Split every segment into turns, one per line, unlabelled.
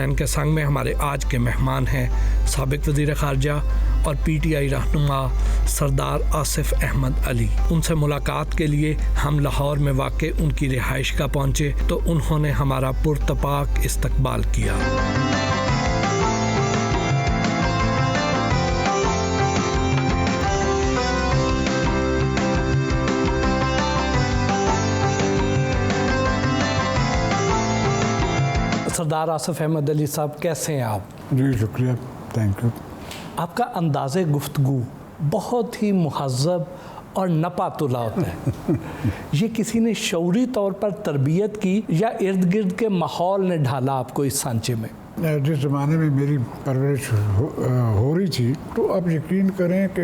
CNN کے سنگ میں ہمارے آج کے مہمان ہیں سابق وزیر خارجہ اور PTI رہنما سردار آصف احمد علی۔ ان سے ملاقات کے لیے ہم لاہور میں واقع ان کی رہائش گاہ پہنچے تو انہوں نے ہمارا پرتپاک استقبال کیا۔ سردار آصف احمد علی صاحب، کیسے ہیں آپ؟
جی شکریہ، تھینک یو۔
آپ کا انداز گفتگو بہت ہی مہذب اور نپا تلا ہوتا ہے۔ یہ کسی نے شعوری طور پر تربیت کی یا ارد گرد کے ماحول نے ڈھالا آپ کو اس سانچے میں؟
جس زمانے میں میری پرورش ہو رہی تھی تو آپ یقین کریں کہ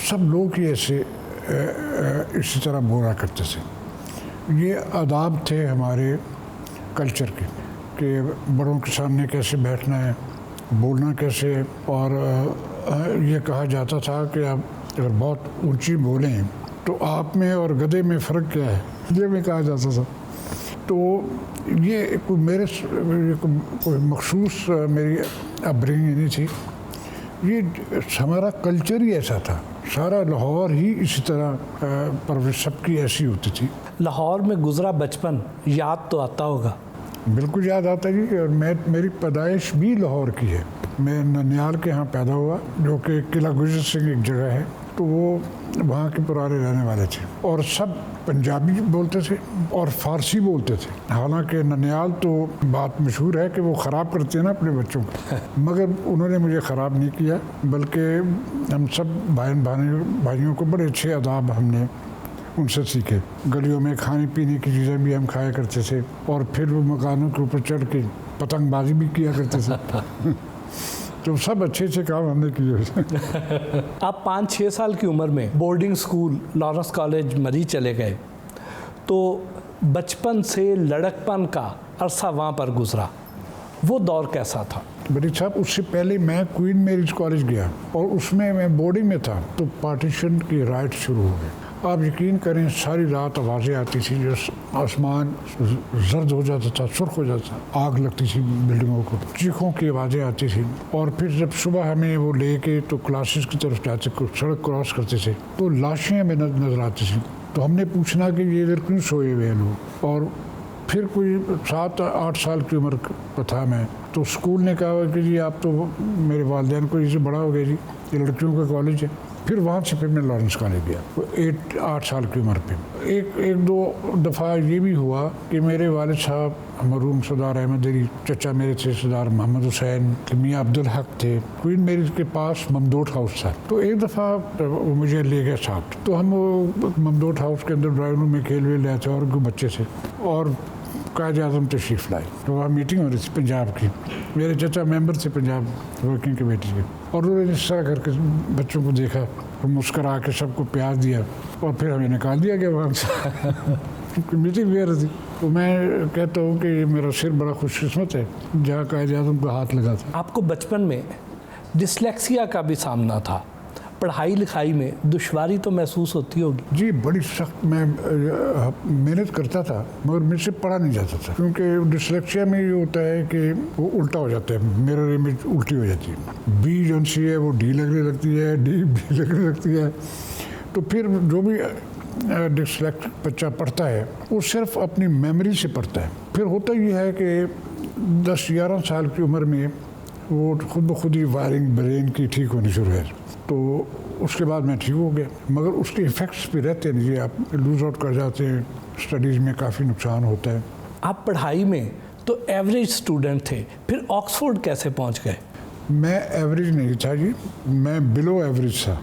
سب لوگ ہی ایسے اسی طرح بولا کرتے تھے۔ یہ آداب تھے ہمارے کلچر کے کہ بڑوں کے سامنے کیسے بیٹھنا ہے، بولنا کیسے، اور یہ کہا جاتا تھا کہ آپ اگر بہت اونچی بولیں تو آپ میں اور گدھے میں فرق کیا ہے، یہ بھی کہا جاتا تھا۔ تو یہ کوئی مخصوص میری اپبرنگنگ نہیں تھی، یہ ہمارا کلچر ہی ایسا تھا، سارا لاہور ہی اسی طرح پرورش سب کی ایسی ہوتی تھی۔
لاہور میں گزرا بچپن یاد تو آتا ہوگا؟
بالکل یاد آتا جی، اور میری پیدائش بھی لاہور کی ہے۔ میں ننیال کے ہاں پیدا ہوا، جو کہ قلعہ گجر سنگھ ایک جگہ ہے، تو وہ وہاں کے پرانے رہنے والے تھے، اور سب پنجابی بولتے تھے اور فارسی بولتے تھے۔ حالانکہ ننیال تو بات مشہور ہے کہ وہ خراب کرتے ہیں نا اپنے بچوں کو، مگر انہوں نے مجھے خراب نہیں کیا، بلکہ ہم سب بھائیوں کو بڑے اچھے آداب ہم نے ان سے سیکھے۔ گلیوں میں کھانے پینے کی چیزیں بھی ہم کھایا کرتے تھے، اور پھر وہ مکانوں کے اوپر چڑھ کے پتنگ بازی بھی کیا کرتے تھے۔ تو سب اچھے اچھے کام ہم نے کیے۔
آپ 5-6 سال کی عمر میں بورڈنگ سکول لارنس کالج مری چلے گئے، تو بچپن سے لڑکپن کا عرصہ وہاں پر گزرا، وہ دور کیسا تھا؟
بڑی صاحب، اس سے پہلے میں کوئین میریز کالج گیا، اور اس میں بورڈنگ میں تھا، تو پارٹیشن کی رائٹ شروع ہو گئے۔ آپ یقین کریں ساری رات آوازیں آتی تھی، جو آسمان زرد ہو جاتا تھا، سرخ ہو جاتا تھا، آگ لگتی تھی بلڈنگوں کو، چیخوں کی آوازیں آتی تھی، اور پھر جب صبح ہمیں وہ لے کے تو کلاسز کی طرف جاتے، سڑک کراس کرتے تھے تو لاشیں ہمیں نظر آتی تھیں، تو ہم نے پوچھنا کہ یہ ادھر کیوں سوئے ہوئے ہیں لوگ۔ اور پھر کوئی 7-8 سال کی عمر کا تھا میں، تو اسکول نے کہا کہ جی آپ تو، میرے والدین کو اس سے بڑا ہو گیا جی، یہ لڑکیوں کا کالج ہے۔ پھر وہاں سے پھر میں لارنس کالج گیا 8 سال کی عمر پہ۔ ایک دو دفعہ یہ بھی ہوا کہ میرے والد صاحب مرحوم سردار احمد علی چچا میرے تھے، سردار محمد حسین، میاں عبدالحق تھے، کوئین میریز کے پاس ممدوٹ ہاؤس تھا، تو ایک دفعہ وہ مجھے لے گئے ساتھ، تو ہم ممدوٹ ہاؤس کے اندر ڈرائنگ روم میں کھیل ویل رہے تھے، اور بچے تھے، اور قائد اعظم تشریف لائے، تو وہاں میٹنگ ہو رہی تھی پنجاب کی، میرے چچا ممبر تھے پنجاب ورکنگ کمیٹی کے، اور انہوں نے اس طرح کر کے بچوں کو دیکھا، مسکرا کے سب کو پیار دیا، اور پھر ہمیں نکال دیا گیا وہاں سے۔ میٹنگ بھی رہی تھی، تو میں کہتا ہوں کہ میرا سر بڑا خوش قسمت ہے جہاں قائد اعظم کا ہاتھ لگا تھا۔
آپ کو بچپن میں ڈسلیکسیا کا بھی سامنا تھا، پڑھائی لکھائی میں دشواری تو محسوس ہوتی ہوگی؟
جی بڑی سخت، میں محنت کرتا تھا مگر مجھ سے پڑھا نہیں جاتا تھا، کیونکہ ڈسلیکسیا میں یہ ہوتا ہے کہ وہ الٹا ہو جاتا ہے، میرر امیج الٹی ہو جاتی ہے، بی جو سی ہے وہ ڈی لگنے لگتی ہے، ڈی بی لگنے لگتی ہے، تو پھر جو بھی ڈسلیکٹ بچہ پڑھتا ہے وہ صرف اپنی میموری سے پڑھتا ہے۔ پھر ہوتا یہ ہے کہ 10-11 سال کی عمر میں وہ خود بخود ہی وائرنگ برین کی ٹھیک ہونی شروع ہے، تو اس کے بعد میں ٹھیک ہو گیا، مگر اس کے ایفیکٹس بھی رہتے ہیں، جی آپ لوز آؤٹ کر جاتے ہیں، اسٹڈیز میں کافی نقصان ہوتا ہے۔
آپ پڑھائی میں تو ایوریج اسٹوڈنٹ تھے، پھر آکسفورڈ کیسے پہنچ گئے؟
میں ایوریج نہیں تھا جی، میں بلو ایوریج تھا۔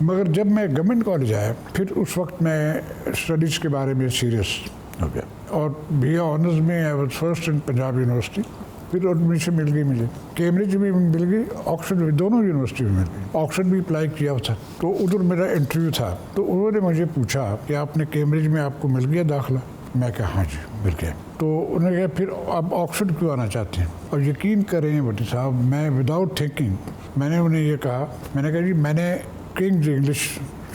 مگر جب میں گورنمنٹ کالج آیا، پھر اس وقت میں اسٹڈیز کے بارے میں سیریس ہو گیا، اور بی اے آنرز میں I was first in Punjab university, پھر ایڈمیشن مل گئی مجھے، کیمبرج بھی مل گئی، آکسفورڈ بھی، دونوں یونیورسٹی میں مل گئی، آکسفورڈ بھی اپلائی کیا تھا، تو ادھر میرا انٹرویو تھا، تو انہوں نے مجھے پوچھا کہ آپ نے کیمبرج میں آپ کو مل گیا داخلہ؟ میں کہا ہاں جی مل گیا، تو انہوں نے کہا پھر آپ آکسفورڈ کیوں آنا چاہتے ہیں؟ اور یقین کریں بھٹی صاحب، میں وداؤٹ تھنکنگ میں نے انہیں یہ کہا، میں نے کہا جی میں نے کنگز انگلش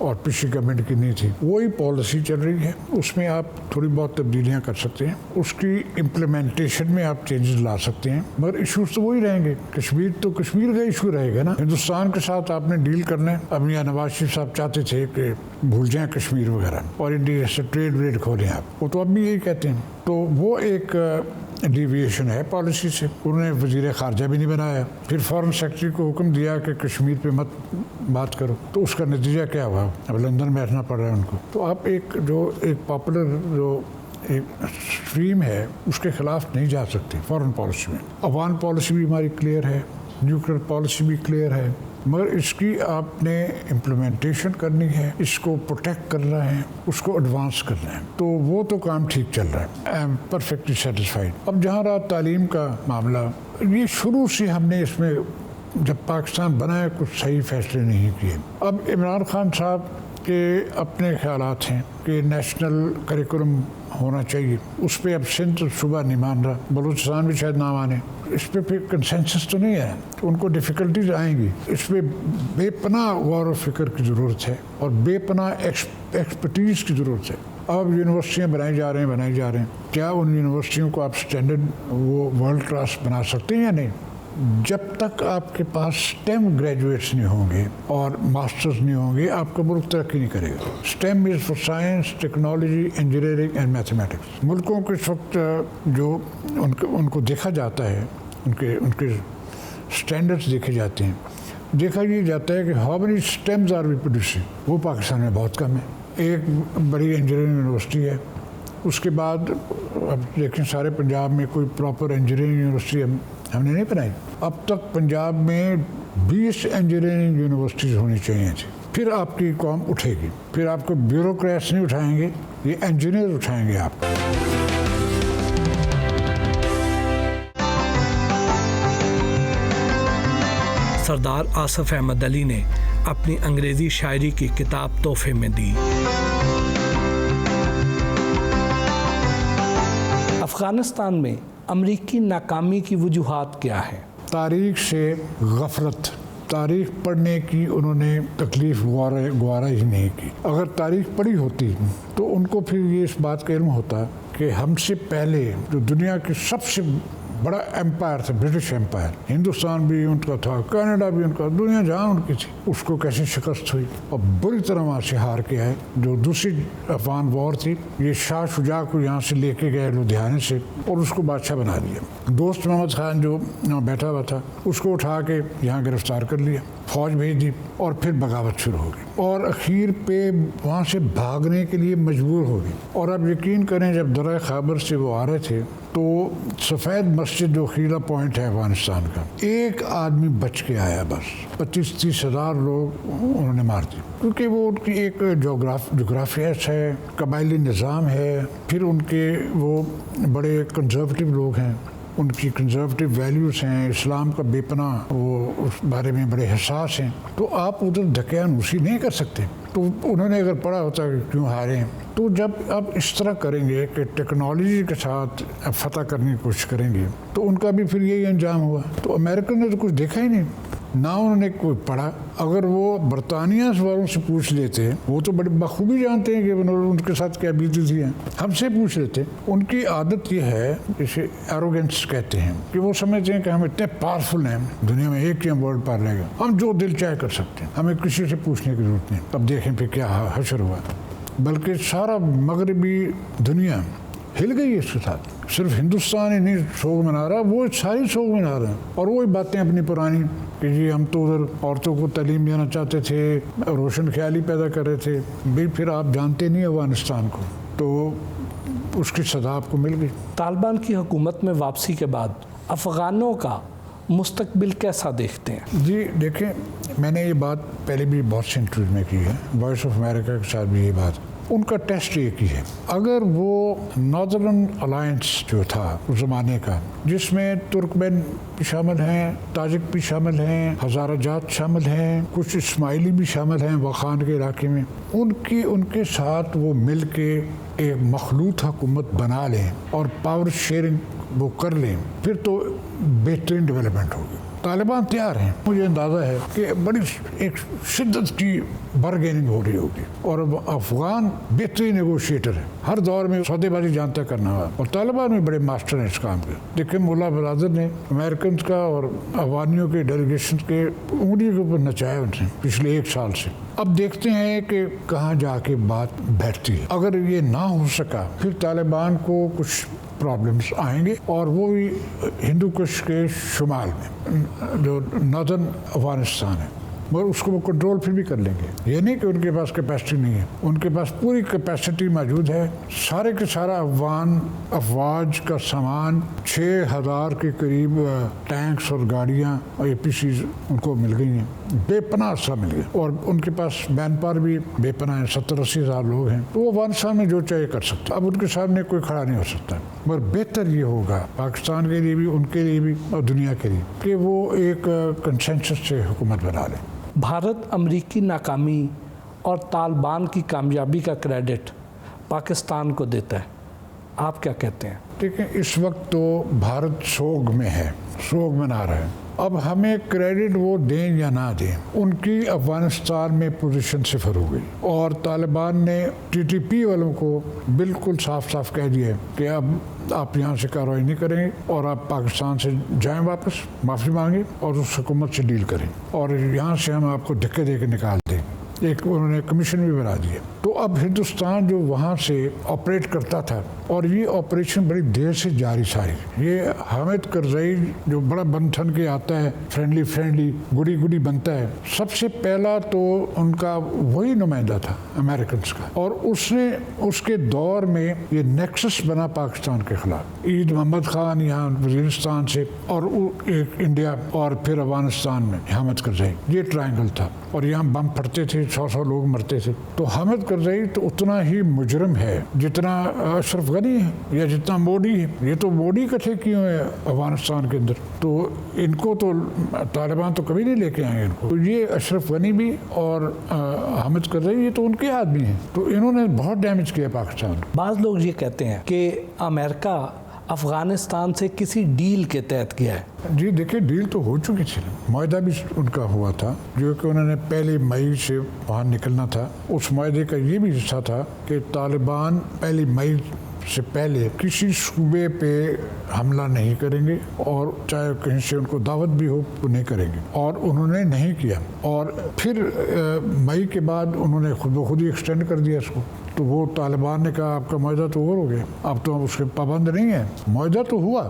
اور پچھلی گورنمنٹ کی نہیں تھی، وہی پالیسی چل رہی ہے، اس میں آپ تھوڑی بہت تبدیلیاں کر سکتے ہیں، اس کی امپلیمنٹیشن میں آپ چینجز لا سکتے ہیں، مگر ایشوز تو وہی رہیں گے۔ کشمیر تو کشمیر کا ایشو رہے گا نا، ہندوستان کے ساتھ آپ نے ڈیل کرنا ہے۔ اب میاں نواز شریف صاحب چاہتے تھے کہ بھول جائیں کشمیر وغیرہ اور انڈیا سے ٹریڈ ویڈ کھولیں آپ، وہ تو اب بھی یہی کہتے ہیں، تو وہ ایک ڈیویشن ہے پالیسی سے۔ انہوں نے وزیر خارجہ بھی نہیں بنایا، پھر فارن سیکرٹری کو حکم دیا کہ کشمیر پہ مت بات کرو، تو اس کا نتیجہ کیا ہوا؟ اب لندن بیٹھنا پڑ رہا ہے ان کو۔ تو آپ ایک پاپولر جو ایک اسٹریم ہے اس کے خلاف نہیں جا سکتے فارن پالیسی میں۔ افغان پالیسی بھی ہماری کلیئر ہے، نیوکلیر پالیسی بھی کلیئر ہے، مگر اس کی آپ نے امپلیمنٹیشن کرنی ہے، اس کو پروٹیکٹ کرنا ہے، اس کو ایڈوانس کرنا ہے، تو وہ تو کام ٹھیک چل رہا ہے، آئی ایم پرفیکٹلی سیٹسفائیڈ۔ اب جہاں رہا تعلیم کا معاملہ، یہ شروع سے ہم نے اس میں جب پاکستان بنا ہے کچھ صحیح فیصلے نہیں کیے۔ اب عمران خان صاحب کے اپنے خیالات ہیں کہ نیشنل کریکولم ہونا چاہیے، اس پہ اب سندھ صوبہ نہیں مان رہا، بلوچستان بھی شاید نہ مانے، اس پہ پھر کنسنسس تو نہیں ہے، تو ان کو ڈیفیکلٹیز آئیں گی۔ اس پہ بے پناہ غور و فکر کی ضرورت ہے اور بے پناہ ایکسپرٹیز کی ضرورت ہے۔ اب یونیورسٹیاں بنائی جا رہے ہیں، کیا ان یونیورسٹیوں کو آپ اسٹینڈرڈ وہ ورلڈ کلاس بنا سکتے ہیں یا نہیں؟ جب تک آپ کے پاس STEM گریجویٹس نہیں ہوں گے اور ماسٹرز نہیں ہوں گے، آپ کا ملک ترقی نہیں کرے گا۔ STEM is for science, technology, engineering and mathematics. ملکوں کے اس وقت جو ان کو دیکھا جاتا ہے، ان کے اسٹینڈرڈس دیکھے جاتے ہیں، دیکھا یہ جاتا ہے کہ how many STEMs are we producing, وہ پاکستان میں بہت کم ہے۔ ایک بڑی انجینئرنگ یونیورسٹی ہے، اس کے بعد اب دیکھیں سارے پنجاب میں کوئی پراپر انجینئرنگ یونیورسٹی ہم نے نہیں بنائی۔ اب تک پنجاب میں 20 انجینئرنگ یونیورسٹیز ہونی چاہیے تھی، پھر آپ کی قوم اٹھے گی، پھر آپ کو بیوروکریٹس نہیں اٹھائیں گے، یہ انجینئر اٹھائیں گے آپ کو۔
سردار آصف احمد علی نے اپنی انگریزی شاعری کی کتاب تحفے میں دی۔ افغانستان میں امریکی ناکامی کی وجوہات کیا ہیں؟
تاریخ سے غفلت، تاریخ پڑھنے کی انہوں نے تکلیف گوارا ہی نہیں کی۔ اگر تاریخ پڑھی ہوتی تو ان کو پھر یہ اس بات کا علم ہوتا کہ ہم سے پہلے جو دنیا کے سب سے بڑا امپائر تھا، برٹش امپائر، ہندوستان بھی ان کا تھا، کینیڈا بھی ان کا، دنیا جہاں ان کی تھی، اس کو کیسے شکست ہوئی اور بری طرح وہاں سے ہار کے آئے۔ جو دوسری افغان وار تھی، یہ شاہ شجاع کو یہاں سے لے کے گئے لدھیانے سے اور اس کو بادشاہ بنا دیا۔ دوست محمد خان جو بیٹھا ہوا تھا، اس کو اٹھا کے یہاں گرفتار کر لیا، فوج بھیج دی اور پھر بغاوت شروع ہو گئی اور اخیر پہ وہاں سے بھاگنے کے لیے مجبور ہو گئی۔ اور اب یقین کریں جب درہ خیبر سے وہ آ رہے تھے تو سفید مسجد جو خیرہ پوائنٹ ہے افغانستان کا، ایک آدمی بچ کے آیا، بس 25-30 ہزار لوگ انہوں نے مار دی، کیونکہ وہ ان کی ایک جغرافیہ ہے، قبائلی نظام ہے، پھر ان کے وہ بڑے کنزرویٹو لوگ ہیں، ان کی کنزرویٹو ویلیوز ہیں، اسلام کا بے پناہ وہ اس بارے میں بڑے حساس ہیں، تو آپ ادھر دھکیانوسی نہیں کر سکتے۔ تو انہوں نے اگر پڑھا ہوتا کہ کیوں ہارے ہیں، تو جب آپ اس طرح کریں گے کہ ٹیکنالوجی کے ساتھ فتح کرنے کی کوشش کریں گے تو ان کا بھی پھر یہی انجام ہوا۔ تو امریکن نے تو کچھ دیکھا ہی نہیں، نہ انہوں نے کوئی پڑھا۔ اگر وہ برطانیہ والوں سے پوچھ لیتے، وہ تو بڑی بخوبی جانتے ہیں کہ ان کے ساتھ کیا بیتی تھی، ہم سے پوچھ لیتے۔ ان کی عادت یہ ہے، جسے ایروگنس کہتے ہیں، کہ وہ سمجھتے ہیں کہ ہم اتنے پاورفل ہیں، دنیا میں ایک ہی ہم ورلڈ پاور رہے گا، ہم جو دل چاہے کر سکتے ہیں، ہمیں کسی سے پوچھنے کی ضرورت نہیں۔ اب دیکھیں پھر کیا حشر ہوا، بلکہ سارا مغربی دنیا ہل گئی اس کے ساتھ۔ صرف ہندوستان ہی نہیں سوگ منا رہا، وہ ساری سوگ منا رہے ہیں، اور وہی باتیں اپنی پرانی کہ جی ہم تو ادھر عورتوں کو تعلیم دینا چاہتے تھے، روشن خیالی پیدا کر رہے تھے۔ بھی پھر آپ جانتے نہیں افغانستان کو، تو اس کی سزا آپ کو مل گئی۔
طالبان کی حکومت میں واپسی کے بعد افغانوں کا مستقبل کیسا دیکھتے ہیں؟
جی دیکھیں، میں نے یہ بات پہلے بھی بہت سے انٹرویوز میں کی ہے، وائس آف امریکہ کے ساتھ بھی یہ بات، ان کا ٹیسٹ ایک ہی ہے۔ اگر وہ ناردرن الائنس جو تھا اس زمانے کا، جس میں ترکمین بھی شامل ہیں، تاجک بھی شامل ہیں، ہزارہ جات شامل ہیں، کچھ اسماعیلی بھی شامل ہیں واخان کے علاقے میں، ان کے ساتھ وہ مل کے ایک مخلوط حکومت بنا لیں اور پاور شیئرنگ وہ کر لیں، پھر تو بہترین ڈیولپمنٹ ہوگی۔ طالبان تیار ہیں. مجھے اندازہ ہے کہ بڑی ایک شدت کی بارگیننگ ہو رہی ہوگی اور افغان بہترین نیگوشیٹر ہے, ہر دور میں سودے بازی جانتا کرنا ہوا, اور طالبان بھی بڑے ماسٹر ہیں اس کام کے. دیکھیں ملا برادر نے امریکنز کا اور افغانیوں کے ڈیلیگیشن کے انگلی کے اوپر نچایا ان سے پچھلے 1 سال سے. اب دیکھتے ہیں کہ کہاں جا کے بات بیٹھتی ہے. اگر یہ نہ ہو سکا پھر طالبان کو کچھ پرابلمس آئیں گے, اور وہ بھی ہندو کش کے شمال میں جو ناردرن افغانستان ہے, مگر اس کو وہ کنٹرول پھر بھی کر لیں گے. یہ نہیں کہ ان کے پاس کیپیسٹی نہیں ہے, ان کے پاس پوری کیپیسٹی موجود ہے. سارے کے سارا افغان افواج کا سامان 6000 کے قریب ٹینکس اور گاڑیاں اور APCs ان کو مل گئی ہیں, بے پناہ سا مل گئے, اور ان کے پاس مین پاور بھی بے پناہ ہے, 70-80 ہزار لوگ ہیں. تو وہ افغانستان میں جو چاہے کر سکتا. اب ان کے سامنے کوئی کھڑا نہیں ہو سکتا, مگر بہتر یہ ہوگا پاکستان کے لیے بھی, ان کے لیے بھی, اور دنیا کے لیے, کہ وہ ایک کنسنسس سے حکومت بنا لیں.
بھارت امریکی ناکامی اور طالبان کی کامیابی کا کریڈٹ پاکستان کو دیتا ہے, آپ کیا کہتے ہیں؟
دیکھیں اس وقت تو بھارت سوگ میں ہے, سوگ منا رہا ہے. اب ہمیں کریڈٹ وہ دیں یا نہ دیں, ان کی افغانستان میں پوزیشن صفر ہو گئی, اور طالبان نے TTP والوں کو بالکل صاف صاف کہہ دیا کہ اب آپ یہاں سے کارروائی نہیں کریں اور آپ پاکستان سے جائیں واپس, معافی مانگیں اور اس حکومت سے ڈیل کریں, اور یہاں سے ہم آپ کو دھکے دے کے نکال دیں. ایک انہوں نے کمیشن بھی بنا دیا. تو اب ہندوستان جو وہاں سے آپریٹ کرتا تھا, اور یہ آپریشن بڑی دیر سے جاری ساری. یہ حامد کرزئی جو بڑا بن ٹھن کے آتا ہے, فرینڈلی گڈی بنتا ہے, سب سے پہلا تو ان کا وہی نمائندہ تھا امریکنز کا, اور اس نے اس کے دور میں یہ نیکسس بنا پاکستان کے خلاف. عید محمد خان یہاں وزیرستان سے, اور ایک انڈیا, اور پھر افغانستان میں حامد کرزئی, یہ ٹرائنگل تھا, اور یہاں بم پھٹتے تھے, 100 لوگ مرتے تھے. تو حامد کرزئی تو اتنا ہی مجرم ہے جتنا اشرف غنی ہے یا جتنا مودی ہے. یہ تو مودی کٹھے کیے ہوئے ہیں افغانستان کے اندر, تو ان کو تو طالبان تو کبھی نہیں لے کے آئیں گے ان کو. تو یہ اشرف غنی بھی اور حامد کرزئی یہ تو ان کے آدمی ہیں, تو انہوں نے بہت ڈیمیج کیا پاکستان.
بعض لوگ یہ کہتے ہیں کہ امریکہ افغانستان سے کسی ڈیل کے تحت گیا ہے.
جی دیکھیں ڈیل تو ہو چکی تھی, معاہدہ بھی ان کا ہوا تھا, جو کہ انہوں نے 1 مئی سے وہاں نکلنا تھا. اس معاہدے کا یہ بھی حصہ تھا کہ طالبان 1 مئی سے پہلے کسی صوبے پہ حملہ نہیں کریں گے, اور چاہے کہیں سے ان کو دعوت بھی ہو وہ نہیں کریں گے, اور انہوں نے نہیں کیا. اور پھر مئی کے بعد انہوں نے خود بخود ہی ایکسٹینڈ کر دیا اس کو. تو وہ طالبان نے کہا آپ کا معاہدہ تو اوور ہو گیا, اب تو ہم اس کے پابند نہیں ہیں. معاہدہ تو ہوا,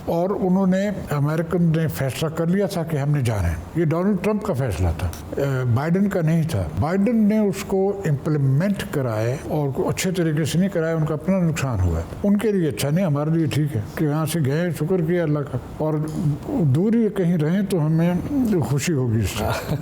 اور انہوں نے امریکن نے فیصلہ کر لیا تھا کہ ہم نے جانا ہے. یہ ڈونلڈ ٹرمپ کا فیصلہ تھا, بائیڈن کا نہیں تھا. بائیڈن نے اس کو امپلیمنٹ کرائے, اور اچھے طریقے سے نہیں کرائے, ان کا اپنا نقصان ہوا ہے. ان کے لیے اچھا نہیں, ہمارے لیے ٹھیک ہے کہ یہاں سے گئے, شکر کیا اللہ کا, اور دوری کہیں رہیں تو ہمیں خوشی ہوگی اس سے.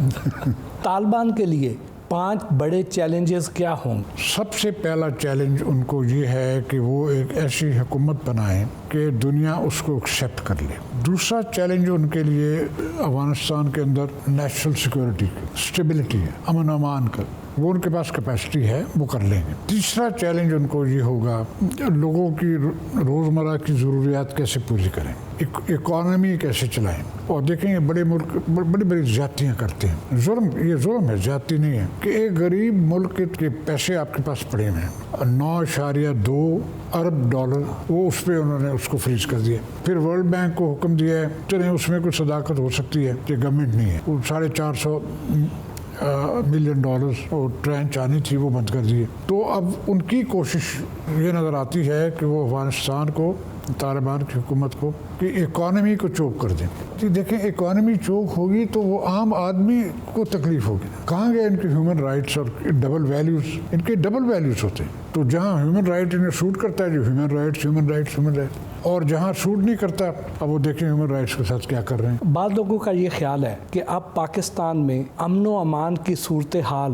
طالبان کے لیے 5 بڑے چیلنجز کیا ہوں؟
سب سے پہلا چیلنج ان کو یہ ہے کہ وہ ایک ایسی حکومت بنائیں کہ دنیا اس کو ایکسیپٹ کر لے. دوسرا چیلنج ان کے لیے افغانستان کے اندر نیشنل سیکورٹی اسٹیبلٹی ہے, امن و امان کا, وہ ان کے پاس کیپیسٹی ہے, وہ کر لیں گے. تیسرا چیلنج ان کو یہ ہوگا لوگوں کی روزمرہ کی ضروریات کیسے پوری کریں, اکانومی کیسے چلائیں. اور دیکھیں یہ بڑے ملک بڑی زیادتیاں کرتے ہیں. یہ ظلم ہے, زیادتی نہیں ہے, کہ ایک غریب ملک کے پیسے آپ کے پاس پڑے ہوئے ہیں, 9.2 ارب ڈالر, وہ اس پہ انہوں نے اس کو فریز کر دیا. پھر ورلڈ بینک کو حکم دیا ہے چلیں اس میں کوئی صداقت ہو سکتی ہے کہ گورنمنٹ نہیں ہے. وہ 450 ملین ڈالرز اور ٹرین چانی تھی وہ بند کر دیے. تو اب ان کی کوشش یہ نظر آتی ہے کہ وہ افغانستان کو, طالبان کی حکومت کو, کہ اکانومی کو چوک کر دیں. جی دیکھیں اکانومی چوک ہوگی تو وہ عام آدمی کو تکلیف ہوگی. کہاں گئے ان کے ہیومن رائٹس اور ڈبل ویلیوز؟ ان کے ڈبل ویلیوز ہوتے ہیں. تو جہاں ہیومن رائٹ انہیں سوٹ کرتا ہے جو ہیومن رائٹس, اور جہاں سوٹ نہیں کرتا اب وہ دیکھیں ہیومن رائٹس کے ساتھ کیا کر رہے ہیں.
بعض لوگوں کا یہ خیال ہے کہ اب پاکستان میں امن و امان کی صورتحال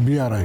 BRI।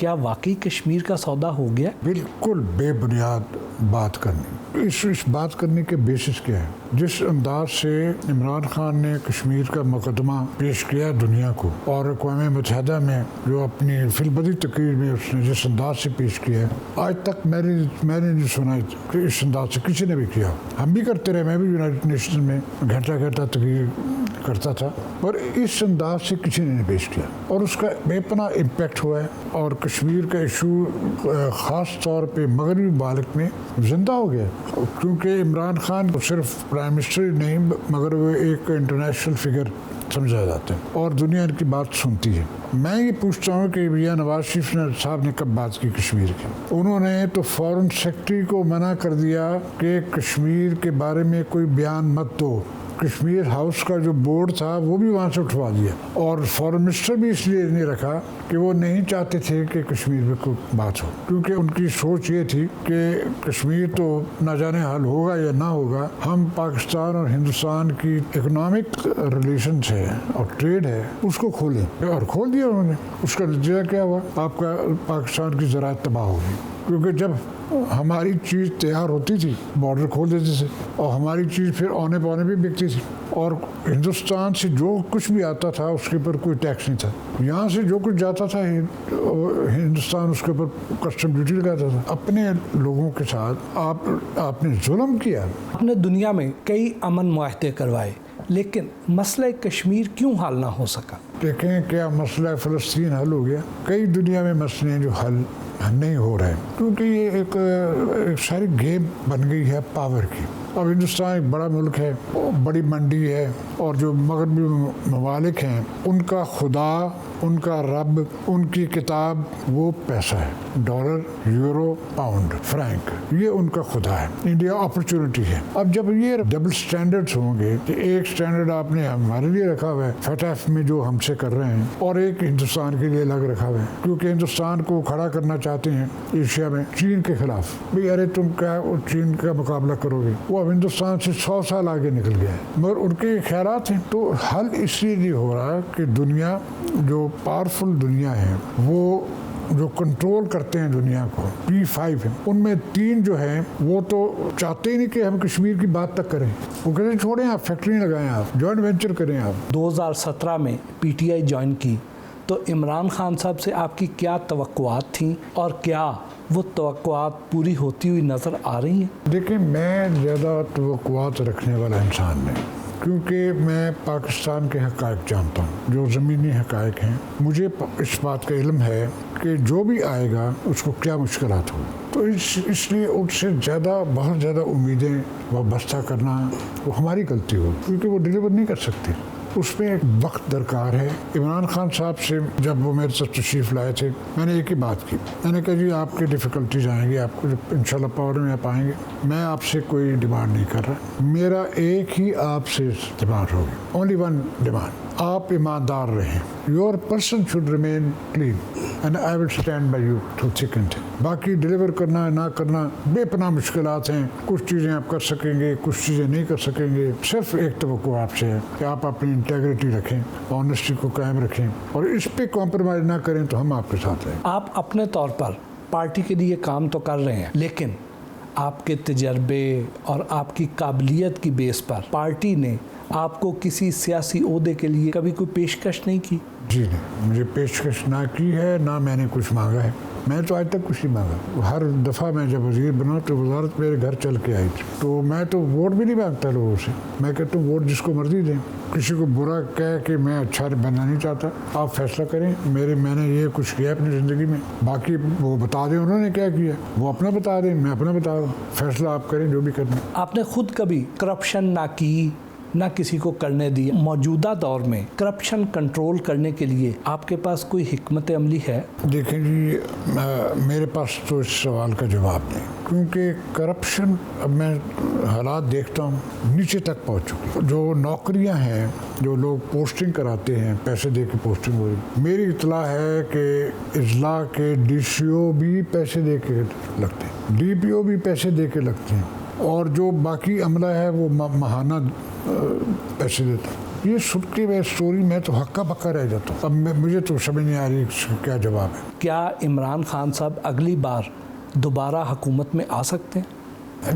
کیا واقعی کشمیر کا سودا ہو گیا؟
بالکل بے بنیاد بات کرنی. اس بات کرنے کے بیسس کیا ہے؟ جس انداز سے عمران خان نے کشمیر کا مقدمہ پیش کیا دنیا کو، اور اقوام متحدہ میں جو اپنی فی البدی تقریر میں اس نے جس انداز سے پیش کیا ہے، آج تک میں نے نہیں سنا کہ اس انداز سے کسی نے بھی کیا. ہم بھی کرتے رہے، میں بھی یونائٹڈ نیشن میں گھنٹہ تقریر کرتا تھا، اور اس انداز سے کسی نے نہیں پیش کیا، اور اس کا بے پناہ امپیکٹ ہوا ہے. اور کشمیر کا ایشو خاص طور پہ مغربی ممالک میں زندہ ہو گیا، کیونکہ عمران خان صرف پرائم منسٹر ہی نہیں مگر وہ ایک انٹرنیشنل فگر سمجھا جاتا ہے، اور دنیا ان کی بات سنتی ہے. میں یہ پوچھتا ہوں کہ بھیا نواز شریف صاحب نے کب بات کی کشمیر کی؟ انہوں نے تو فارن سیکرٹری کو منع کر دیا کہ کشمیر کے بارے میں کوئی بیان مت دو. کشمیر ہاؤس کا جو بورڈ تھا وہ بھی وہاں سے اٹھوا دیا، اور فارن منسٹر بھی اس لیے نہیں رکھا کہ وہ نہیں چاہتے تھے کہ کشمیر میں کوئی بات ہو، کیونکہ ان کی سوچ یہ تھی کہ کشمیر تو نہ جانے حل ہوگا یا نہ ہوگا، ہم پاکستان اور ہندوستان کی اکنامک ریلیشنز ہے اور ٹریڈ ہے اس کو کھولیں، اور کھول دیا انہوں نے. اس کا نتیجہ کیا ہوا؟ آپ کا پاکستان کی زراعت تباہ ہوگی، کیونکہ جب ہماری چیز تیار ہوتی تھی بارڈر کھول دیتے تھے، اور ہماری چیز پھر اونے پونے بھی بکتی تھی، اور ہندوستان سے جو کچھ بھی آتا تھا اس کے اوپر کوئی ٹیکس نہیں تھا. یہاں سے جو کچھ جاتا تھا ہندوستان اس کے اوپر کسٹم ڈیوٹی لگاتا تھا. اپنے لوگوں کے ساتھ آپ نے ظلم کیا.
آپ نے دنیا میں کئی امن معاہدے کروائے، لیکن مسئلہ کشمیر کیوں حل نہ ہو سکا؟
دیکھیں کیا مسئلہ فلسطین حل ہو گیا؟ کئی دنیا میں مسئلے جو حل نہیں ہو رہے، کیونکہ یہ ایک ساری گیم بن گئی ہے پاور کی. اب ہندوستان ایک بڑا ملک ہے، بڑی منڈی ہے، اور جو مغربی ممالک ہیں ان کا خدا، ان کا رب، ان کی کتاب وہ پیسہ ہے، ڈالر، یورو، پاؤنڈ، فرینک، یہ ان کا خدا ہے. انڈیا اپرچونٹی ہے. اب جب یہ ڈبل سٹینڈرڈز ہوں گے کہ ایک سٹینڈرڈ آپ نے ہمارے لیے رکھا ہوا ہے فتح میں جو ہم سے کر رہے ہیں، اور ایک ہندوستان کے لیے الگ رکھا ہوا ہے، کیونکہ ہندوستان کو کھڑا کرنا چاہتے ہیں ایشیا میں چین کے خلاف. بھئی ارے تم کیا چین کا مقابلہ کرو گے؟ وہ اب ہندوستان سے 100 سال آگے نکل گیا ہے، مگر ان کے خیالات ہیں. تو حل اس لیے نہیں ہو رہا کہ دنیا جو پاورفل دنیا ہے، وہ جو کنٹرول کرتے ہیں دنیا کو، P5 ہیں، ان میں 3 جو ہیں وہ تو چاہتے ہی نہیں کہ ہم کشمیر کی بات تک کریں. وہ کہتے ہیں چھوڑیں، آپ فیکٹری لگائیں، آپ جوائنٹ وینچر کریں. آپ
2017 میں PTI جوائن کی تو عمران خان صاحب سے آپ کی کیا توقعات تھیں، اور کیا وہ توقعات پوری ہوتی ہوئی نظر آ رہی ہیں؟
دیکھیں میں زیادہ توقعات رکھنے والا انسان نہیں، کیونکہ میں پاکستان کے حقائق جانتا ہوں جو زمینی حقائق ہیں. مجھے اس بات کا علم ہے کہ جو بھی آئے گا اس کو کیا مشکلات ہوں. تو اس لیے ان سے بہت زیادہ امیدیں وابستہ کرنا وہ ہماری غلطی ہو، کیونکہ وہ ڈیلیور نہیں کر سکتے. اس میں ایک وقت درکار ہے. عمران خان صاحب سے جب وہ میرے ساتھ تشریف لائے تھے، میں نے ایک ہی بات کی، میں نے کہا جی آپ کی ڈیفیکلٹیز آئیں گی، آپ کو جب انشاءاللہ پاور میں آپ آئیں گے، میں آپ سے کوئی ڈیمانڈ نہیں کر رہا، میرا ایک ہی آپ سے ڈیمانڈ ہوگی، اونلی ون ڈیمانڈ، آپ ایماندار رہیں. Your person should remain clean and I will stand by you through thick and thin. باقی ڈیلیور کرنا نہ کرنا بے پناہ مشکلات ہیں. کچھ چیزیں آپ کر سکیں گے، کچھ چیزیں نہیں کر سکیں گے. صرف ایک توقع آپ سے ہے کہ آپ اپنی انٹیگریٹی رکھیں، آنیسٹی کو قائم رکھیں، اور اس پہ کمپرومائز نہ کریں تو ہم آپ کے ساتھ ہیں.
آپ اپنے طور پر پارٹی کے لیے کام تو کر رہے ہیں، لیکن آپ کے تجربے اور آپ کی قابلیت کی بیس پر پارٹی نے آپ کو کسی سیاسی عہدے کے لیے کبھی کوئی پیشکش نہیں کی؟
جی نہیں، مجھے پیشکش نہ کی ہے، نہ میں نے کچھ مانگا ہے. میں تو آج تک کچھ نہیں مانگا. ہر دفعہ میں جب وزیر بنا تو وزارت میرے گھر چل کے آئی تھی. تو میں تو ووٹ بھی نہیں مانگتا لوگوں سے. میں کہتا ہوں ووٹ جس کو مرضی دیں. کسی کو برا کہہ کہ میں اچھا بننا نہیں چاہتا، آپ فیصلہ کریں. میں نے یہ کچھ کیا اپنی زندگی میں، باقی وہ بتا دیں انہوں نے کیا کیا، وہ اپنا بتا دیں، میں اپنا بتا دوں. فیصلہ آپ کریں جو بھی کرنا.
آپ نے خود کبھی کرپشن نہ کی، نہ کسی کو کرنے دی. موجودہ دور میں کرپشن کنٹرول کرنے کے لیے آپ کے پاس کوئی حکمت عملی ہے؟
دیکھیں جی، میرے پاس تو اس سوال کا جواب نہیں، کیونکہ کرپشن اب میں حالات دیکھتا ہوں نیچے تک پہنچ چکی. جو نوکریاں ہیں، جو لوگ پوسٹنگ کراتے ہیں، پیسے دے کے پوسٹنگ ہو رہی. میری اطلاع ہے کہ اضلاع کے DCO بھی پیسے دے کے لگتے ہیں، DPO بھی پیسے دے کے لگتے ہیں، اور جو باقی عملہ ہے وہ ماہانہ پیسے دیتا ہے. یہ سن کے میں اسٹوری میں تو ہکا بکا رہ جاتا ہوں. اب مجھے تو سمجھ نہیں آ رہی کیا جواب ہے.
کیا عمران خان صاحب اگلی بار دوبارہ حکومت میں آ سکتے ہیں؟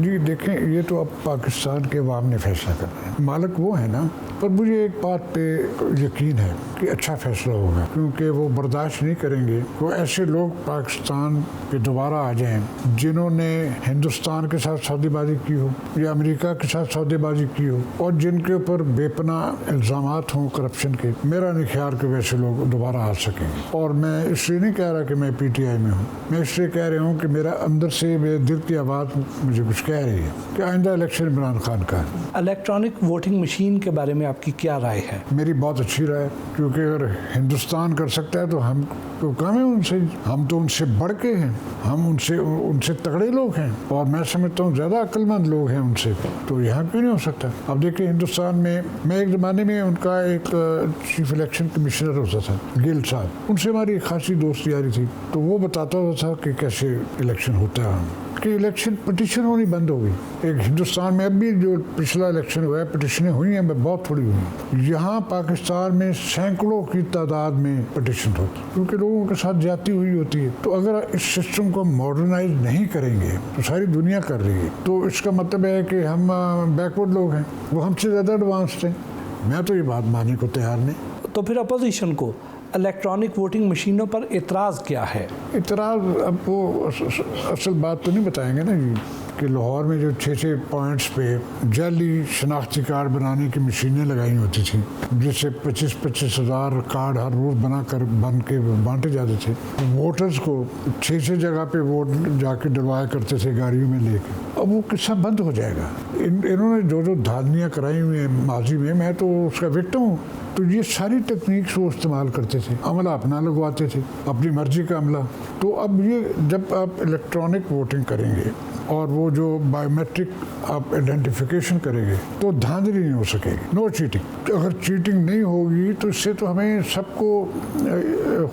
جی دیکھیں, یہ تو اب پاکستان کے عوام نے فیصلہ کرنا ہے, مالک وہ ہے نا. پر مجھے ایک بات پہ یقین ہے کہ اچھا فیصلہ ہوگا, کیونکہ وہ برداشت نہیں کریں گے وہ ایسے لوگ پاکستان پہ دوبارہ آ جائیں جنہوں نے ہندوستان کے ساتھ سودے بازی کی ہو یا امریکہ کے ساتھ سودے بازی کی ہو اور جن کے اوپر بے پناہ الزامات ہوں کرپشن کے. میرا نہیں خیال کہ ویسے لوگ دوبارہ آ سکیں گے. اور میں اس لیے نہیں کہہ رہا کہ میں پی ٹی آئی میں ہوں, میں اس لیے کہہ رہا ہوں کہ میرا اندر سے میرے دل کی آواز مجھے کچھ کہہ رہی ہے کہ آئندہ الیکشن عمران خان کا ہے.
الیکٹرانک ووٹنگ مشین کے بارے میں آپ کی کیا رائے ہے؟
میری بہت اچھی رائے, کیونکہ اگر ہندوستان کر سکتا ہے تو ہم تو کم ہے ان سے, ہم تو ان سے بڑھ کے ہیں, ہم ان سے تگڑے لوگ ہیں اور میں سمجھتا ہوں زیادہ عقل مند لوگ ہیں ان سے, تو یہاں کیوں نہیں ہو سکتا. اب دیکھیں ہندوستان میں ایک زمانے میں ان کا ایک چیف الیکشن کمشنر ہوتا تھا گل صاحب, ان سے ہماری خاصی دوستی یاری تھی, تو وہ بتاتا ہوتا تھا کہ کیسے الیکشن ہوتا ہے, کہ الیکشن پٹیشن ہونی بند ہو گئی. ایک ہندوستان میں اب بھی جو پچھلا الیکشن ہوا ہے پٹیشنیں ہوئی ہیں بہت تھوڑی ہوئی. یہاں پاکستان میں سینکڑوں کی تعداد میں پٹیشن ہوتی, کیونکہ لوگوں کے ساتھ زیادتی ہوئی ہوتی ہے. تو اگر اس سسٹم کو ماڈرنائز نہیں کریں گے تو ساری دنیا کر رہی ہے, تو اس کا مطلب ہے کہ ہم بیکورڈ لوگ ہیں, وہ ہم سے زیادہ ایڈوانسڈ ہیں. میں تو یہ بات ماننے کو تیار نہیں.
تو پھر اپوزیشن کو الیکٹرانک ووٹنگ مشینوں پر اعتراض کیا ہے؟
اعتراض اب وہ اصل بات تو نہیں بتائیں گے نا جی, کہ لاہور میں جو 6 پوائنٹس پہ جعلی شناختی کارڈ بنانے کی مشینیں لگائی ہوتی تھیں, جس سے 25 ہزار کارڈ ہر روز بن کے بانٹے جاتے تھے. ووٹرز کو 6 جگہ پہ ووٹ جا کے ڈلوایا کرتے تھے گاڑیوں میں لے کے. اب وہ قصہ بند ہو جائے گا. انہوں نے جو دھاندلیاں کرائی ہوئی ہیں ماضی میں تو اس کا وکٹم ہوں. تو یہ ساری ٹیکنیکس وہ استعمال کرتے تھے, عملہ اپنا لگواتے تھے, اپنی مرضی کا عملہ. تو اب یہ جب آپ الیکٹرانک ووٹنگ کریں گے اور وہ جو بایو میٹرک آپ آئیڈینٹیفیکیشن کریں گے تو دھاندلی نہیں ہو سکے گی, نو چیٹنگ. اگر چیٹنگ نہیں ہوگی تو اس سے تو ہمیں سب کو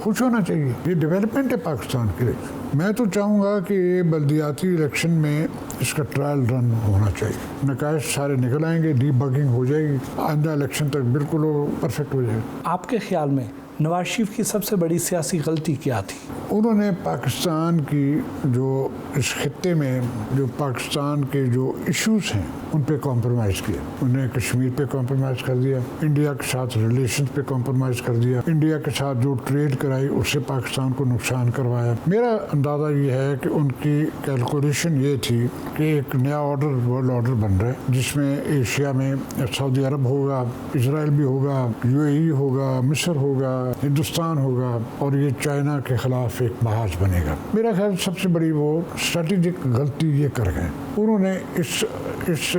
خوش ہونا چاہیے. یہ ڈیولپمنٹ ہے پاکستان کے لیے. میں تو چاہوں گا کہ بلدیاتی الیکشن میں اس کا ٹرائل رن ہونا چاہیے, نتائج سارے نکل آئیں گے, ڈی بگنگ ہو جائے گی, آئندہ الیکشن تک بالکل پرفیکٹ ہو جائے گا.
آپ کے خیال میں نواز شریف کی سب سے بڑی سیاسی غلطی کیا تھی؟
انہوں نے پاکستان کی جو اس خطے میں جو پاکستان کے جو ایشوز ہیں ان پہ کمپرومائز کیا. انہیں کشمیر پہ کمپرومائز کر دیا, انڈیا کے ساتھ ریلیشن پہ کمپرومائز کر دیا, انڈیا کے ساتھ جو ٹریڈ کرائی اس سے پاکستان کو نقصان کروایا. میرا اندازہ یہ ہے کہ ان کی کیلکولیشن یہ تھی کہ ایک نیا آرڈر ورلڈ آرڈر بن رہا ہے جس میں ایشیا میں سعودی عرب ہوگا, اسرائیل بھی ہوگا, UAE ہوگا, مصر ہوگا, ہندوستان ہوگا, اور یہ چائنا کے خلاف ایک محاذ بنے گا. میرا خیال سب سے بڑی وہ اسٹریٹجک غلطی یہ کر گئے. انہوں نے اس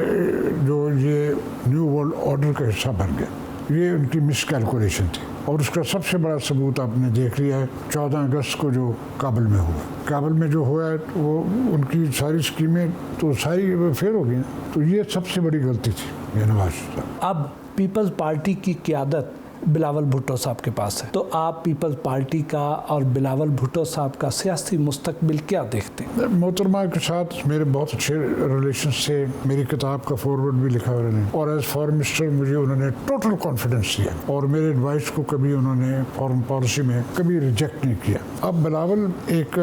جو یہ نیو ورلڈ آرڈر کا حصہ بن گیا, یہ ان کی مس کیلکولیشن تھی. اور اس کا سب سے بڑا ثبوت آپ نے دیکھ لیا ہے 14 اگست کو جو کابل میں ہوا. کابل میں جو ہوا ہے وہ ان کی ساری اسکیمیں تو ساری فیل ہو گئی نا. تو یہ سب سے بڑی غلطی تھی یہ نواز صاحب.
اب پیپلز پارٹی کی قیادت بلاول بھٹو صاحب کے پاس ہے, تو آپ پیپلز پارٹی کا اور بلاول بھٹو صاحب کا سیاسی مستقبل کیا دیکھتے ہیں؟
محترمہ کے ساتھ میرے بہت اچھے ریلیشنز تھے. میری کتاب کا فارورڈ بھی لکھا انہوں نے, اور ایز فارن منسٹر مجھے انہوں نے ٹوٹل کانفیڈنس دیا, اور میرے ایڈوائس کو کبھی انہوں نے فارن پالیسی میں کبھی ریجیکٹ نہیں کیا. اب بلاول ایک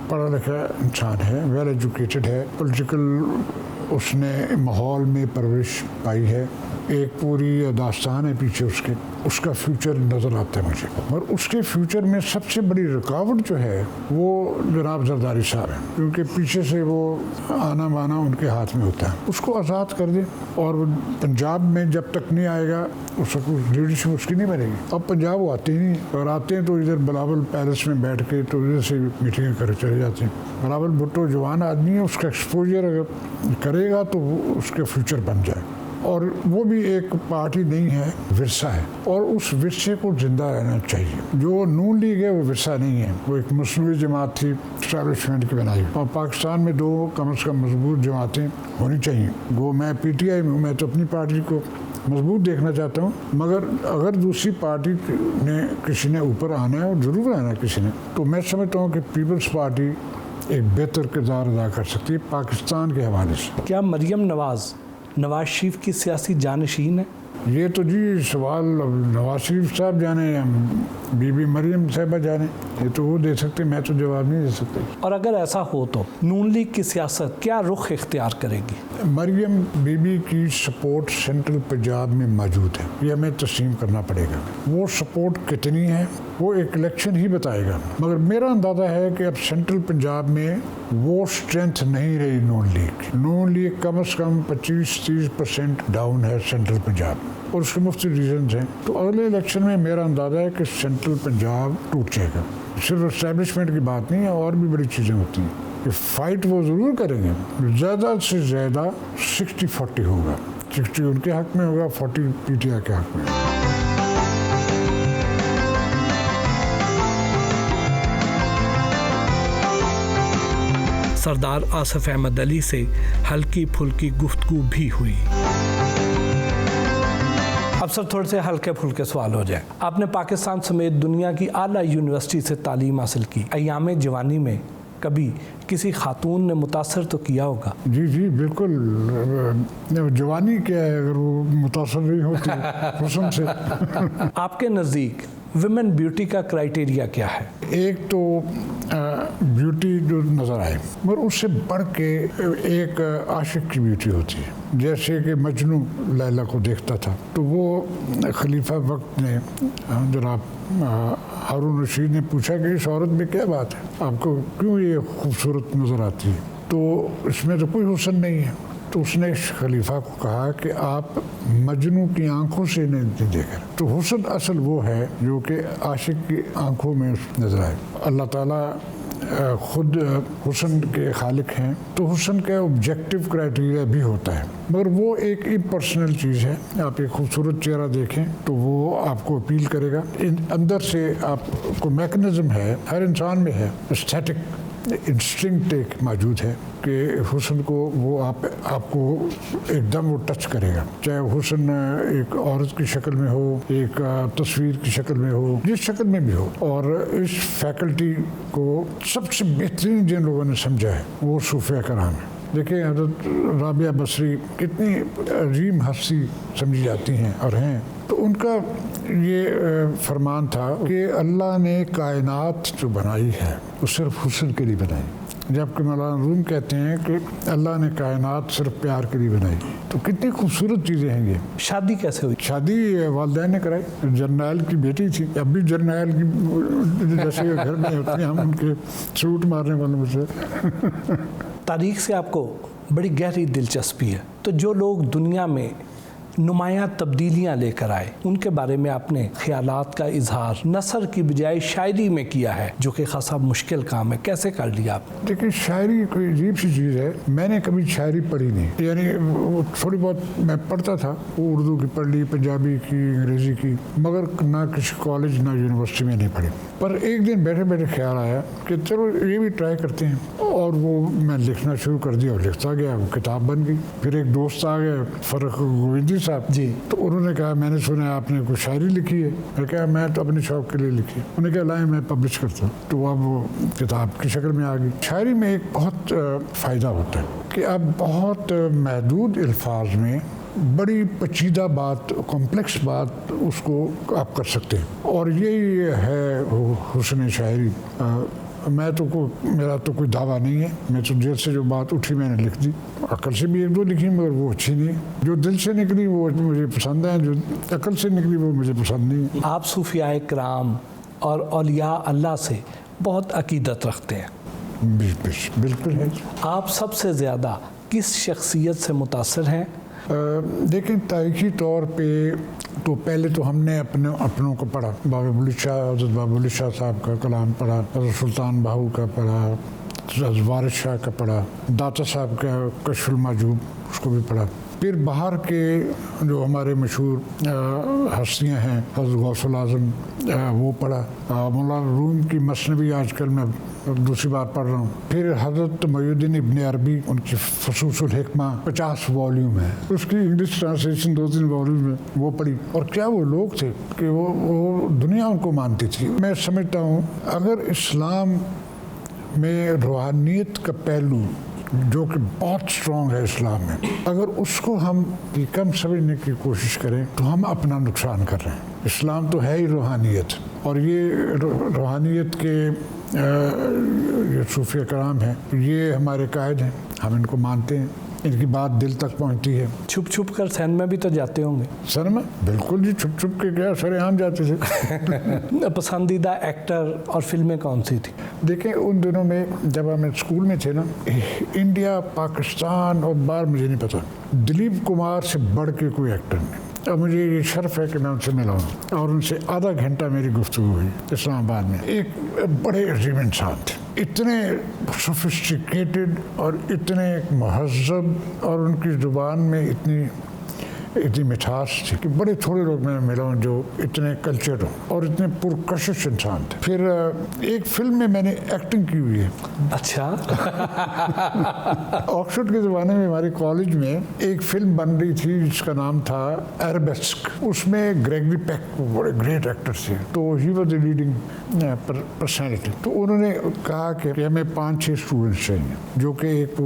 پڑھا لکھا انسان ہے, ویل ایجوکیٹڈ ہے, پولیٹیکل اس نے ماحول میں پرورش پائی ہے, ایک پوری داستان ہے پیچھے اس کا فیوچر نظر آتا ہے مجھے. اور اس کے فیوچر میں سب سے بڑی رکاوٹ جو ہے وہ جناب زرداری صاحب ہیں, کیونکہ پیچھے سے وہ آنا بانا ان کے ہاتھ میں ہوتا ہے. اس کو آزاد کر دیں, اور پنجاب میں جب تک نہیں آئے گا اس کو لیڈرشپ اس کی نہیں بنے گی. اب پنجاب وہ آتے ہی نہیں, اور آتے ہیں تو ادھر بلاول پیلس میں بیٹھ کے تو ادھر سے میٹنگیں کر چلے جاتے ہیں. بلاول بھٹو جوان آدمی ہے, اس کا ایکسپوجر اگر کرے گا تو وہ اس کا فیوچر بن جائے. اور وہ بھی ایک پارٹی نہیں ہے, ورثہ ہے, اور اس ورثے کو زندہ رہنا چاہیے. جو نون لیگ ہے وہ ورثہ نہیں ہے, وہ ایک مصنوعی جماعت تھی اسٹیبلشمنٹ کی بنائی, اور پاکستان میں 2 کم از کم مضبوط جماعتیں ہونی چاہیے. وہ میں PTI میں ہوں, میں تو اپنی پارٹی کو مضبوط دیکھنا چاہتا ہوں, مگر اگر دوسری پارٹی نے کسی نے اوپر آنا ہے, اور ضرور آنا ہے کسی نے, تو میں سمجھتا ہوں کہ پیپلز پارٹی ایک بہتر کردار ادا کر سکتی ہے پاکستان کے حوالے سے.
کیا مریم نواز شریف کی سیاسی جانشین ہے؟
یہ تو جی سوال نواز شریف صاحب جانے یا بی بی مریم صاحبہ جانے، یہ تو وہ دے سکتے، میں تو جواب نہیں دے سکتا۔
اور اگر ایسا ہو تو نون لیگ کی سیاست کیا رخ اختیار کرے گی؟
مریم بی بی کی سپورٹ سینٹرل پنجاب میں موجود ہے، یہ ہمیں تسلیم کرنا پڑے گا۔ وہ سپورٹ کتنی ہے وہ ایک الیکشن ہی بتائے گا، مگر میرا اندازہ ہے کہ اب سینٹرل پنجاب میں وہ اسٹرینتھ نہیں رہی نون لیگ کی۔ نون لیگ کم از کم 25-30% ڈاؤن ہے سینٹرل پنجاب، اور اس کے مختلف ریزنز ہیں۔ تو اگلے الیکشن میں میرا اندازہ ہے کہ سینٹرل پنجاب ٹوٹ جائے گا۔ صرف اسٹیبلشمنٹ کی بات نہیں ہے، اور بھی بڑی چیزیں ہوتی ہیں کہ فائٹ وہ ضرور کریں گے، زیادہ سے زیادہ 60-40 ہوگا، 60 ان کے حق میں ہوگا، 40 پی ٹی آئی کے حق میں ہوگا۔
سردار آصف احمد علی سے ہلکی پھلکی گفتگو بھی ہوئی۔ اب سر تھوڑے سے ہلکے پھلکے سوال ہو جائیں۔ آپ نے پاکستان سمیت دنیا کی اعلیٰ یونیورسٹی سے تعلیم حاصل کی، ایام جوانی میں کبھی کسی خاتون نے متاثر تو کیا ہوگا؟
جی جی بالکل، جوانی کیا ہے اگر وہ متاثر نہیں ہوتی حسن سے۔
آپ کے نزدیک ویمن بیوٹی کا کرائیٹیریا کیا ہے؟
ایک تو بیوٹی جو نظر آئے، مگر اس سے بڑھ کے ایک عاشق کی بیوٹی ہوتی ہے۔ جیسے کہ مجنو لیلا کو دیکھتا تھا تو وہ خلیفہ وقت نے جناب ہارون رشید نے پوچھا کہ اس عورت میں کیا بات ہے، آپ کو کیوں یہ خوبصورت نظر آتی ہے؟ تو اس میں تو کوئی حسن نہیں ہے۔ تو اس نے خلیفہ کو کہا کہ آپ مجنو کی آنکھوں سے نہیں دیکھ رہے۔ تو حسن اصل وہ ہے جو کہ عاشق کی آنکھوں میں نظر آئے۔ اللہ تعالیٰ خود حسن کے خالق ہیں، تو حسن کا آبجیکٹیو کرائیٹیریا بھی ہوتا ہے، مگر وہ ایک امپرسنل چیز ہے۔ آپ ایک خوبصورت چہرہ دیکھیں تو وہ آپ کو اپیل کرے گا، اندر سے آپ کو میکنزم ہے، ہر انسان میں ہے، اسٹیٹک انسٹنکٹ ایک موجود ہے کہ حسن کو وہ آپ کو ایک دم وہ ٹچ کرے گا، چاہے حسن ایک عورت کی شکل میں ہو، ایک تصویر کی شکل میں ہو، جس شکل میں بھی ہو۔ اور اس فیکلٹی کو سب سے بہترین جن لوگوں نے سمجھا ہے وہ صوفیہ کرام ہے۔ دیکھیں حضرت رابعہ بصری کتنی عظیم ہستی سمجھی جاتی ہیں اور ہیں، تو ان کا یہ فرمان تھا کہ اللہ نے کائنات جو بنائی ہے وہ صرف حسن کے لیے بنائی، جبکہ مولانا روم کہتے ہیں کہ اللہ نے کائنات صرف پیار کے لیے بنائی۔ تو کتنی خوبصورت چیزیں ہیں یہ۔
شادی کیسے ہوئی؟
شادی والدین نے کرائی، جرنیل کی بیٹی تھی، اب بھی جرنیل کی جیسے گھر میں ہوتی ہیں، ہم ان کے سوٹ مارنے والوں میں سے۔
تاریخ سے آپ کو بڑی گہری دلچسپی ہے، تو جو لوگ دنیا میں نمایاں تبدیلیاں لے کر آئے ان کے بارے میں آپ نے خیالات کا اظہار نثر کی بجائے شاعری میں کیا ہے، جو کہ خاصا مشکل کام ہے، کیسے کر لیا آپ؟
لیکن شاعری کوئی عجیب سی چیز ہے، میں نے کبھی شاعری پڑھی نہیں، یعنی تھوڑی بہت میں پڑھتا تھا، وہ اردو کی پڑھ لی، پنجابی کی، انگریزی کی، مگر نہ کسی کالج نہ یونیورسٹی میں نہیں پڑھی۔ پر ایک دن بیٹھے بیٹھے خیال آیا کہ چلو یہ بھی ٹرائی کرتے ہیں، اور وہ میں لکھنا شروع کر دیا اور لکھتا گیا، وہ کتاب بن گئی۔ پھر ایک دوست آ گیا فرق گووندی صاحب
جی،
تو انہوں نے کہا میں نے سنا آپ نے کوئی شاعری لکھی ہے، میں کہا میں تو اپنے شوق کے لیے لکھی، انہوں نے کہا لائیں میں پبلش کرتا ہوں، تو اب وہ کتاب کی شکل میں آ گئی۔ شاعری میں ایک بہت فائدہ ہوتا ہے کہ آپ بہت محدود الفاظ میں بڑی پیچیدہ بات، کمپلیکس بات اس کو آپ کر سکتے ہیں، اور یہی ہے حسن شاعری۔ میں تو میرا تو کوئی دعویٰ نہیں ہے، میں تو دل سے جو بات اٹھی میں نے لکھ دی، عقل سے بھی ایک دو لکھی مگر وہ اچھی نہیں ہے، جو دل سے نکلی وہ مجھے پسند ہے، جو عقل سے نکلی وہ مجھے پسند نہیں ہے۔
آپ صوفیاء کرام اور اولیاء اللہ سے بہت عقیدت رکھتے ہیں،
بالکل ہے۔
آپ سب سے زیادہ کس شخصیت سے متاثر ہیں؟
دیکھیں تاریخی طور پہ تو پہلے تو ہم نے اپنوں کو پڑھا، بابا بلے شاہ، حضرت بابا بلے شاہ صاحب کا کلام پڑھا، حضرت سلطان باہو کا پڑھا، حضرت وارث شاہ کا پڑھا، داتا صاحب کا کشف المحجوب اس کو بھی پڑھا۔ پھر باہر کے جو ہمارے مشہور ہستیاں ہیں، حضرت غوث العظم وہ پڑھا، مولانا روم کی مثنوی آج کل میں دوسری بار پڑھ رہا ہوں۔ پھر حضرت محی الدین ابن عربی، ان کی فصوص الحکمہ 50 والیوم ہے، اس کی انگلش ٹرانسلیشن 2-3 والیوم ہے، وہ پڑھی۔ اور کیا وہ لوگ تھے کہ وہ دنیا ان کو مانتی تھی۔ میں سمجھتا ہوں اگر اسلام میں روحانیت کا پہلو جو کہ بہت اسٹرانگ ہے اسلام میں، اگر اس کو ہم کم سمجھنے کی کوشش کریں تو ہم اپنا نقصان کر رہے ہیں۔ اسلام تو ہے ہی روحانیت، اور یہ روحانیت کے یہ صوفیہ کرام ہیں، یہ ہمارے قائد ہیں، ہم ان کو مانتے ہیں، ان کی بات دل تک پہنچتی ہے۔
چھپ چھپ کر سین میں بھی تو جاتے ہوں گے؟
سر میں بالکل جی، چھپ چھپ کے کیا، سر عام جاتے تھے۔
پسندیدہ ایکٹر اور فلمیں کون سی تھی؟
دیکھیں ان دنوں میں جب ہم اسکول میں تھے نا، انڈیا پاکستان اور باہر مجھے نہیں پتا، دلیپ کمار سے بڑھ کے کوئی ایکٹر نہیں، اور مجھے یہ شرف ہے کہ میں ان سے ملا ہوں، اور ان سے آدھا گھنٹہ میری گفتگو ہوئی اسلام آباد میں۔ ایک بڑے عظیم انسان تھے، اتنے سوفسٹیکیٹڈ اور اتنے مہذب، اور ان کی زبان میں اتنی مٹھاس تھی کہ بڑے تھوڑے لوگ میں ملا ہوں جو اتنے کلچرڈ ہوں اور اتنے پرکشش انسان تھے۔ پھر ایک فلم میں میں نے ایکٹنگ کی ہوئی ہے۔
اچھا۔
آکسفورڈ کے زمانے میں ہمارے کالج میں ایک فلم بن رہی تھی جس کا نام تھا ایربیسک، اس میں گریگری پیک بڑے گریٹ ایکٹر تھے، تو he was a leading personality. تو انہوں نے کہا کہ ہمیں 5-6 اسٹوڈنٹس چاہیے، جو کہ ایک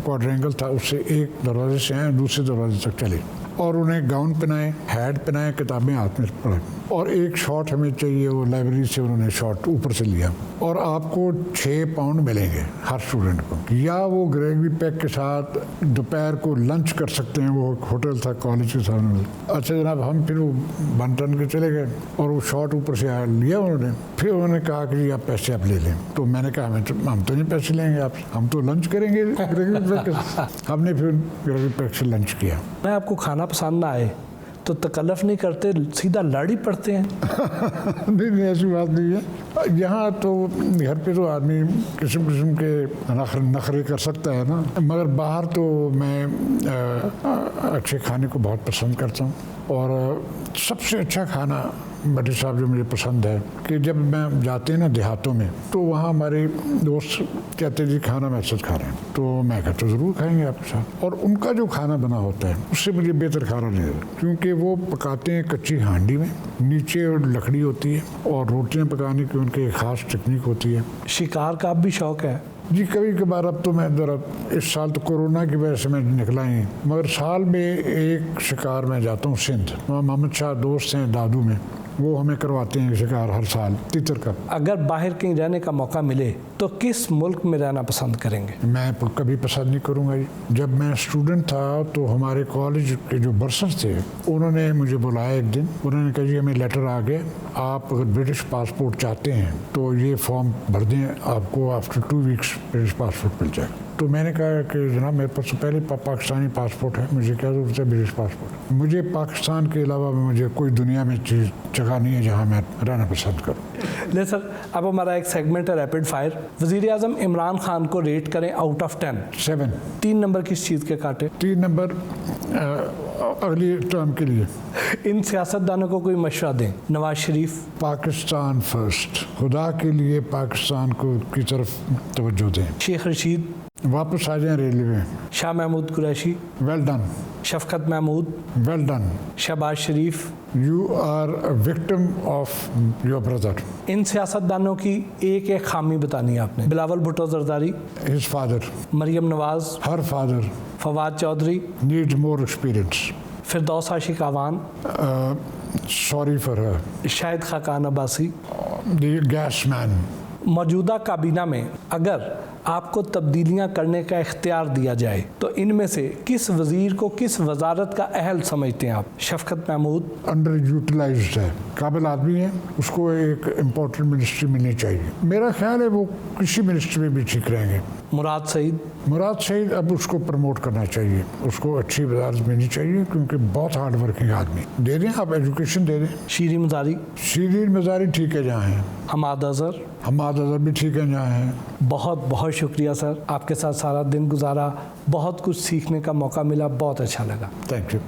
کوادرینگل تھا، اس سے ایک دروازے سے آئے دوسرے دروازے تک چلے، اور انہیں گاؤن پہنائے، ہیڈ پہنائے، کتابیں ہاتھ میں پڑھیں، اور ایک شاٹ ہمیں چاہیے، وہ لائبریری سے انہوں نے شاٹ اوپر سے لیا، اور آپ کو 6 پاؤنڈ ملیں گے ہر اسٹوڈنٹ کو، یا وہ گریگری پیک کے ساتھ دوپہر کو لنچ کر سکتے ہیں، وہ ہوٹل تھا کالج کے سامنے۔ اچھا جناب، ہم پھر وہ بن ٹن کے چلے گئے، اور وہ شاٹ اوپر سے لیا انہوں نے، پھر انہوں نے کہا کہ آپ پیسے آپ لے لیں، تو میں نے کہا ہم تو نہیں پیسے لیں گے آپ سے، ہم تو لنچ کریں گے گریگری پیک کے ساتھ۔ ہم نے پھر گریگری پیک سے لنچ کیا۔
میں آپ کو کھانا پسند نہ آئے تو تکلف نہیں کرتے، سیدھا لڑ ہی پڑتے ہیں؟
نہیں ایسی بات نہیں ہے، یہاں تو گھر پہ تو آدمی قسم قسم کے نخرے کر سکتا ہے نا، مگر باہر تو میں اچھے کھانے کو بہت پسند کرتا ہوں، اور سب سے اچھا کھانا بٹی صاحب جو مجھے پسند ہے کہ جب میں جاتے ہیں نا دیہاتوں میں، تو وہاں ہمارے دوست کہتے ہیں جی کھانا میں ساتھ کھا رہے ہیں، تو میں کہتا ہوں ضرور کھائیں گے آپ کے ساتھ، اور ان کا جو کھانا بنا ہوتا ہے اس سے مجھے بہتر کھانا نہیں ہے، کیونکہ وہ پکاتے ہیں کچی ہانڈی میں، نیچے لکڑی ہوتی ہے، اور روٹیاں پکانے کی ان کی ایک خاص ٹیکنیک ہوتی ہے۔
شکار کا اب بھی شوق ہے؟
جی کبھی کبھار، اب تو میں ذرا اس سال تو کورونا کی وجہ سے میں نکلا ہی، مگر سال میں ایک شکار میں جاتا ہوں سندھ، وہاں محمد شاہ دوست ہیں دادو میں، وہ ہمیں کرواتے ہیں شکار ہر سال تیتر کا۔
اگر باہر کہیں رہنے کا موقع ملے تو کس ملک میں رہنا پسند کریں گے؟
میں کبھی پسند نہیں کروں گا جی۔ جب میں اسٹوڈنٹ تھا تو ہمارے کالج کے جو برسر تھے انہوں نے مجھے بلایا ایک دن، انہوں نے کہا جی ہمیں لیٹر آ گیا، آپ اگر برٹش پاسپورٹ چاہتے ہیں تو یہ فارم بھر دیں، آپ کو آفٹر 2 ویکس برٹش پاسپورٹ مل جائے گا۔ تو میں نے کہا کہ جناب میرے پاس تو پہلے پاکستانی پاسپورٹ ہے، مجھے کیا ضرورت ہے برٹش پاسپورٹ؟ مجھے پاکستان کے علاوہ مجھے کوئی دنیا میں جگہ نہیں ہے جہاں میں رہنا پسند کروں۔
لے سر، اب ہمارا ایک سیگمنٹ ہے ریپڈ فائر۔ وزیر اعظم عمران خان کو ریٹ کریں آؤٹ آف 10۔
7۔
3 نمبر کس چیز کے کاٹے؟
3 نمبر اگلی ٹرم کے لیے۔
ان سیاستدانوں کو کوئی مشورہ دیں۔ نواز شریف۔
پاکستان فرسٹ، خدا کے لیے پاکستان کو کی طرف توجہ دیں۔
شیخ رشید۔
واپس آ جائیں ریلوے میں۔
Shah Mahmood Qureshi.
Well done.
Shafqat Mahmood.
Well done.
Shehbaz Sharif.
You are a victim of your brother.
ان سیاستدانوں کی ایک ایک خامی بتانی ہے آپ نے۔ Bilawal Bhutto Zardari.
His father.
Maryam Nawaz.
Her father.
Fawad Chaudhry.
Need more experience.
Firdous Ashiq Awan.
Sorry for her.
Shahid Khaqan Abbasi.
The gas man.
موجودہ کابینہ میں اگر آپ کو تبدیلیاں کرنے کا اختیار دیا جائے تو ان میں سے کس وزیر کو کس وزارت کا اہل سمجھتے ہیں آپ؟ شفقت محمود۔
انڈر یوٹیلائزڈ ہے، قابل آدمی ہے، اس کو ایک امپورٹنٹ منسٹری ملنی چاہیے، میرا خیال ہے وہ کسی منسٹری میں بھی ٹھیک رہیں گے۔
مراد سعید۔
مراد سعید اب اس کو پروموٹ کرنا چاہیے، اس کو اچھی وزارت ملنی چاہیے کیونکہ بہت ہارڈ ورکنگ آدمی، دے دیں آپ ایجوکیشن دے دیں۔
شیریں مزاری۔
شیریں مزاری ٹھیک ہے جہاں ہیں۔
حماد اظہر۔
حماد اظہر بھی ٹھیک ہے جہاں ہیں۔
بہت بہت شکریہ سر، آپ کے ساتھ سارا دن گزارا، بہت کچھ سیکھنے کا موقع ملا، بہت اچھا لگا۔
Thank you.